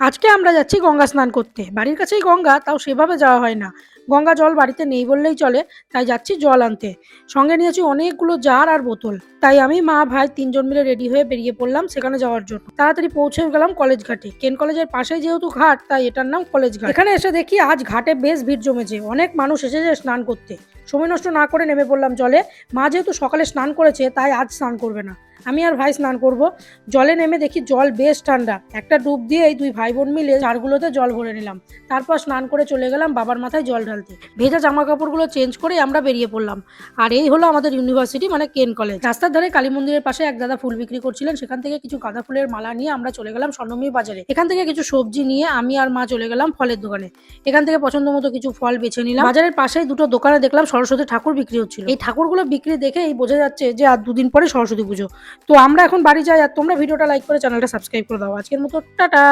আজকে আমরা যাচ্ছি গঙ্গা স্নান করতে। বাড়ির কাছেই গঙ্গা, তাও সেভাবে যাওয়া হয় না। গঙ্গা জল বাড়িতে নেই বললেই চলে, তাই যাচ্ছি জল আনতে। সঙ্গে নিয়েছি অনেকগুলো জার আর বোতল। তাই আমি, মা, ভাই ৩ জন মিলে রেডি হয়ে বেরিয়ে পড়লাম সেখানে যাওয়ার জন্য। তাড়াতাড়ি পৌঁছে গেলাম কলেজ ঘাটে। কেন কলেজের পাশেই যেহেতু ঘাট, তাই এটার নাম কলেজ ঘাট। এখানে এসে দেখি আজ ঘাটে বেশ ভিড় জমেছে, অনেক মানুষ এসেছে স্নান করতে। সময় নষ্ট না করে নেমে পড়লাম জলে। মা যেহেতু সকালে স্নান করেছে, তাই আজ স্নান করবে না। আমি আর ভাই স্নান করব। জলে নেমে দেখি জল বেশ ঠান্ডা। একটা ডুব দিয়েই দুই ভাই বোন মিলে জারগুলোতে জল ভরে নিলাম। তারপর স্নান করে চলে গেলাম বাবার মাথায় জল ঢালতে। ভেজা জামা কাপড়গুলো চেঞ্জ করে আমরা বেরিয়ে পড়লাম। আর এই হলো আমাদের ইউনিভার্সিটি, মানে কেন কলেজ। রাস্তার ধারে কালী মন্দিরের পাশে এক দাদা ফুল বিক্রি করছিলেন, সেখান থেকে কিছু গাঁদা ফুলের মালা নিয়ে আমরা চলে গেলাম স্বর্ণময়ী বাজারে। এখান থেকে কিছু সবজি নিয়ে আমি আর মা চলে গেলাম ফলের দোকানে। এখান থেকে পছন্দ মতো কিছু ফল বেছে নিলাম। বাজারের পাশেই দুটো দোকানে দেখলাম সরস্বতী ঠাকুর বিক্রি হচ্ছিল। এই ঠাকুরগুলো বিক্রি দেখেই বোঝা যাচ্ছে যে আর দুদিন পরে সরস্বতী পুজো। তো আমরা এখন বাড়ি যাই, আর তোমরা ভিডিওটা লাইক করে চ্যানেলটা সাবস্ক্রাইব করে দাও। আজকের মতো টাটা।